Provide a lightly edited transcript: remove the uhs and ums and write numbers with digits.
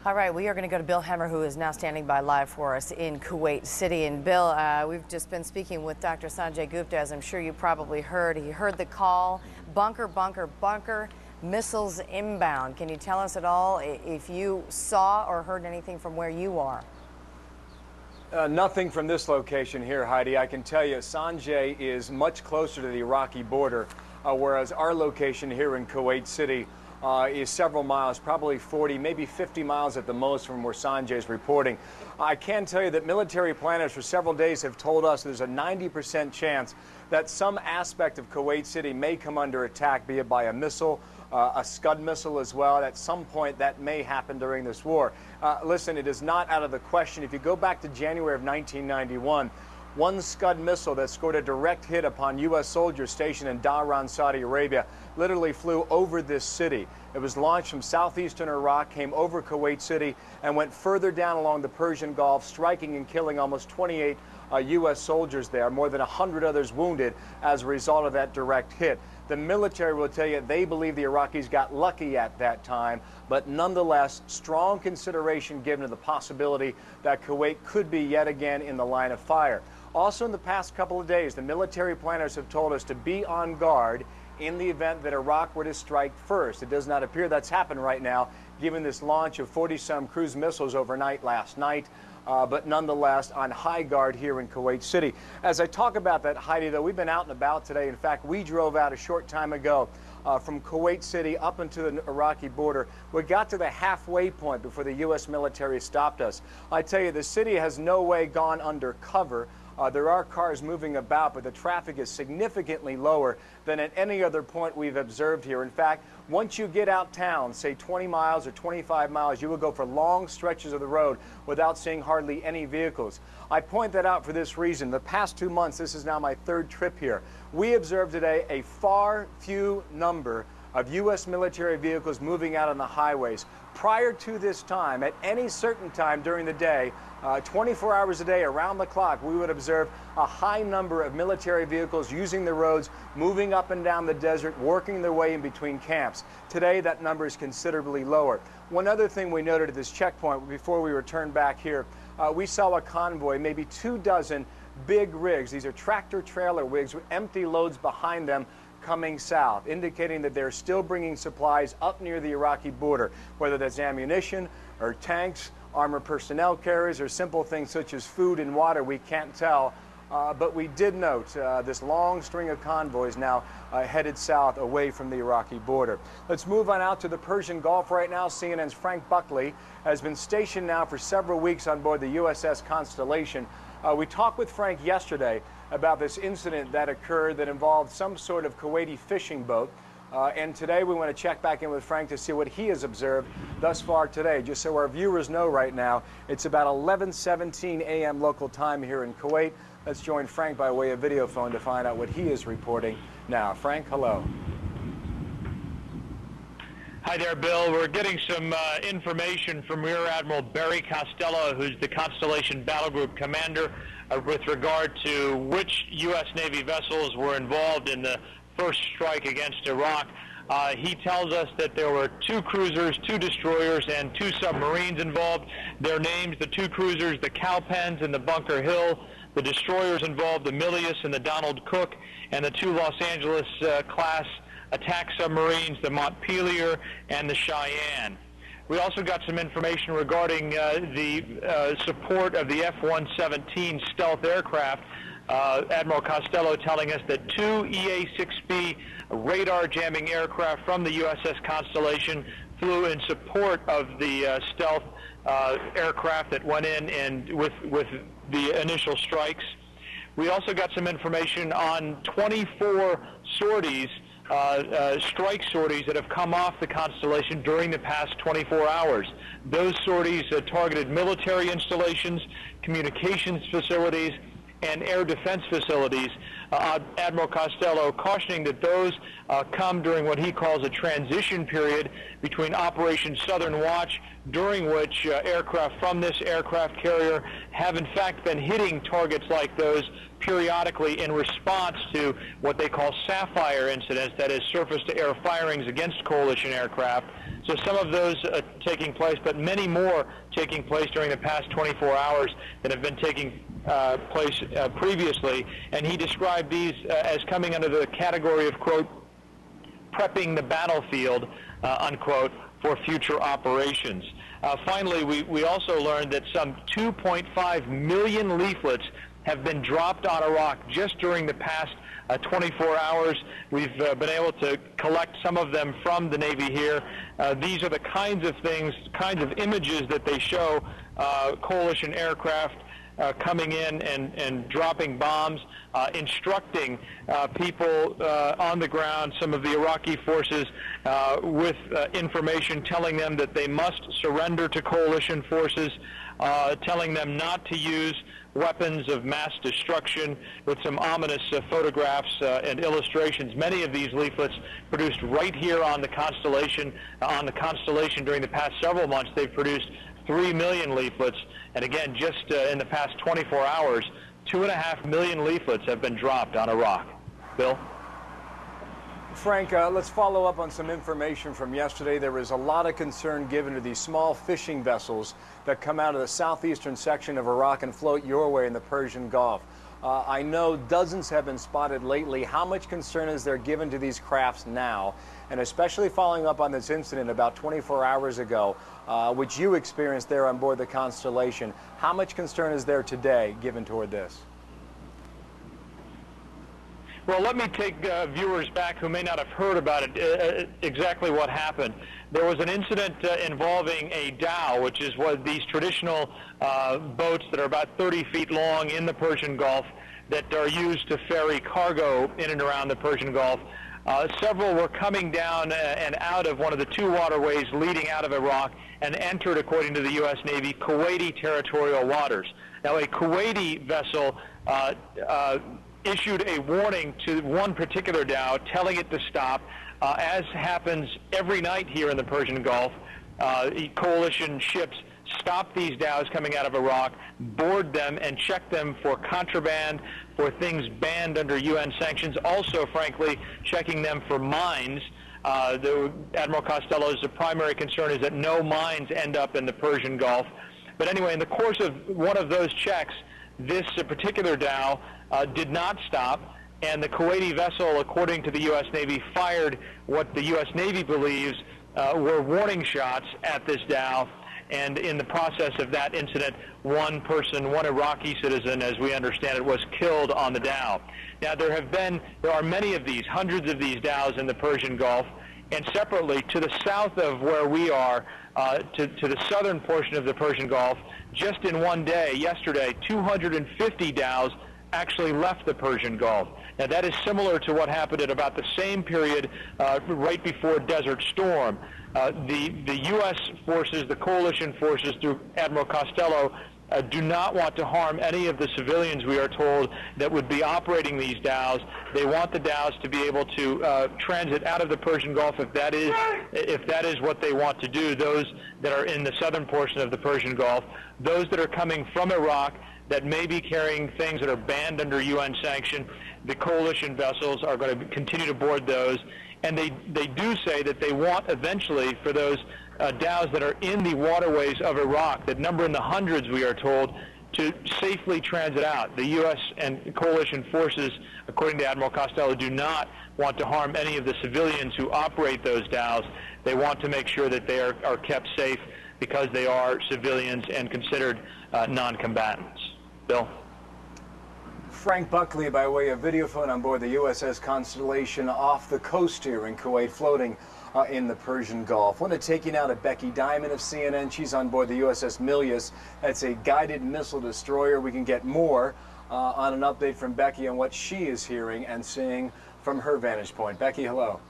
All right, we are going to go to Bill Hemmer, who is now standing by live for us in Kuwait City. And Bill, we've just been speaking with Dr. Sanjay Gupta, as I'm sure you probably heard. He heard the call, bunker, bunker, bunker, missiles inbound. Can you tell us at all if you saw or heard anything from where you are? Nothing from this location here, Heidi. I can tell you Sanjay is much closer to the Iraqi border, whereas our location here in Kuwait City is several miles, probably 40, maybe 50 miles at the most from where Sanjay is reporting. I can tell you that military planners for several days have told us there's a 90% chance that some aspect of Kuwait City may come under attack, be it by a missile, a Scud missile as well. At some point, that may happen during this war. Listen, it is not out of the question. If you go back to January of 1991, one Scud missile that scored a direct hit upon U.S. soldiers stationed in Dhahran, Saudi Arabia, literally flew over this city. It was launched from southeastern Iraq, came over Kuwait City, and went further down along the Persian Gulf, striking and killing almost 28 U.S. soldiers there, more than 100 others wounded as a result of that direct hit. The military will tell you they believe the Iraqis got lucky at that time, but nonetheless, strong consideration given to the possibility that Kuwait could be yet again in the line of fire. Also, in the past couple of days, the military planners have told us to be on guard in the event that Iraq were to strike first. It does not appear that's happened right now, given this launch of 40-some cruise missiles overnight last night. But nonetheless, on high guard here in Kuwait City. As I talk about that, Heidi, though, we've been out and about today. In fact, we drove out a short time ago from Kuwait City up into the Iraqi border. We got to the halfway point before the U.S. military stopped us. I tell you, the city has no way gone undercover. There are cars moving about, but the traffic is significantly lower than at any other point we've observed here. In fact, once you get out town, say 20 miles or 25 miles, you will go for long stretches of the road without seeing hardly any vehicles. I point that out for this reason. The past 2 months, this is now my third trip here. We observed today a far few number of U.S. military vehicles moving out on the highways. Prior to this time, at any certain time during the day, 24 hours a day, around the clock, we would observe a high number of military vehicles using the roads, moving up and down the desert, working their way in between camps. Today, that number is considerably lower. One other thing we noted at this checkpoint before we returned back here, we saw a convoy, maybe 24 big rigs. These are tractor-trailer rigs with empty loads behind them, coming south, indicating that they're still bringing supplies up near the Iraqi border, whether that's ammunition or tanks, armored personnel carriers, or simple things such as food and water. We can't tell, but we did note this long string of convoys now headed south away from the Iraqi border. Let's move on out to the Persian Gulf right now. CNN's Frank Buckley has been stationed now for several weeks on board the USS Constellation. We talked with Frank yesterday about this incident that occurred that involved some sort of Kuwaiti fishing boat. And today we want to check back in with Frank to see what he has observed thus far today. Just so our viewers know right now, it's about 11:17 a.m. local time here in Kuwait. Let's join Frank by way of video phone to find out what he is reporting now. Frank, hello. Hi there, Bill. We're getting some information from Rear Admiral Barry Costello, who's the Constellation Battle Group commander, with regard to which U.S. Navy vessels were involved in the first strike against Iraq. He tells us that there were 2 cruisers, 2 destroyers, and 2 submarines involved. Their names, the 2 cruisers, the Cowpens and the Bunker Hill. The destroyers involved the Milius and the Donald Cook, and the 2 Los Angeles class attack submarines, the Montpelier and the Cheyenne. We also got some information regarding the support of the F-117 stealth aircraft. Admiral Costello telling us that 2 EA-6B radar jamming aircraft from the USS Constellation flew in support of the stealth aircraft that went in and with the initial strikes. We also got some information on 24 sorties, strike sorties that have come off the Constellation during the past 24 hours. Those sorties targeted military installations, communications facilities, and air defense facilities. Admiral Costello cautioning that those come during what he calls a transition period between Operation Southern Watch, during which aircraft from this aircraft carrier have in fact been hitting targets like those periodically in response to what they call Sapphire incidents, that is surface-to-air firings against coalition aircraft. So some of those taking place, but many more taking place during the past 24 hours that have been taking place previously. And he described these as coming under the category of, quote, prepping the battlefield, unquote, for future operations. Finally, we also learned that some 2.5 million leaflets have been dropped on Iraq just during the past 24 hours. We've been able to collect some of them from the Navy here. These are the kinds of things, kinds of images that they show coalition aircraft coming in and dropping bombs, instructing people on the ground, some of the Iraqi forces, with information telling them that they must surrender to coalition forces, telling them not to use weapons of mass destruction, with some ominous photographs and illustrations. Many of these leaflets produced right here on the Constellation. During the past several months, they've produced 3 million leaflets, and again, just in the past 24 hours, 2.5 million leaflets have been dropped on Iraq. Bill? Frank, let's follow up on some information from yesterday. There was a lot of concern given to these small fishing vessels that come out of the southeastern section of Iraq and float your way in the Persian Gulf. I know dozens have been spotted lately. How much concern is there given to these crafts now? And especially following up on this incident about 24 hours ago, which you experienced there on board the Constellation, how much concern is there today given toward this? Well, let me take viewers back who may not have heard about it, exactly what happened. There was an incident involving a dhow, which is what these traditional boats that are about 30 feet long in the Persian Gulf that are used to ferry cargo in and around the Persian Gulf. Several were coming down and out of one of the two waterways leading out of Iraq and entered, according to the U.S. Navy, Kuwaiti territorial waters. Now, a Kuwaiti vessel issued a warning to one particular dhow, telling it to stop. As happens every night here in the Persian Gulf, coalition ships stop these dhows coming out of Iraq, board them, and check them for contraband, for things banned under UN sanctions. Also, frankly, checking them for mines. Admiral Costello's primary concern is that no mines end up in the Persian Gulf. But anyway, in the course of one of those checks, this particular dhow did not stop, and the Kuwaiti vessel, according to the U.S. Navy, fired what the U.S. Navy believes were warning shots at this dhow. And in the process of that incident, one Iraqi citizen, as we understand it, was killed on the dhow. Now, there are many of these, hundreds of these dhows in the Persian Gulf, and separately, to the south of where we are, to the southern portion of the Persian Gulf, just in one day, yesterday, 250 dhows actually left the Persian Gulf. Now, that is similar to what happened at about the same period right before Desert Storm. The U.S. forces, the coalition forces, through Admiral Costello, do not want to harm any of the civilians, we are told, that would be operating these dhows. They want the dhows to be able to transit out of the Persian Gulf if that is what they want to do, those that are in the southern portion of the Persian Gulf. Those that are coming from Iraq that may be carrying things that are banned under UN sanction, the coalition vessels are going to continue to board those. And they do say that they want eventually for those dhows that are in the waterways of Iraq, that number in the hundreds, we are told, to safely transit out. The U.S. and coalition forces, according to Admiral Costello, do not want to harm any of the civilians who operate those dhows. They want to make sure that they are kept safe because they are civilians and considered non-combatants. Bill? Frank Buckley, by way of videophone on board the USS Constellation off the coast here in Kuwait, floating in the Persian Gulf. I want to take you now to Becky Diamond of CNN. She's on board the USS Milius. That's a guided missile destroyer. We can get more on an update from Becky on what she is hearing and seeing from her vantage point. Becky, hello.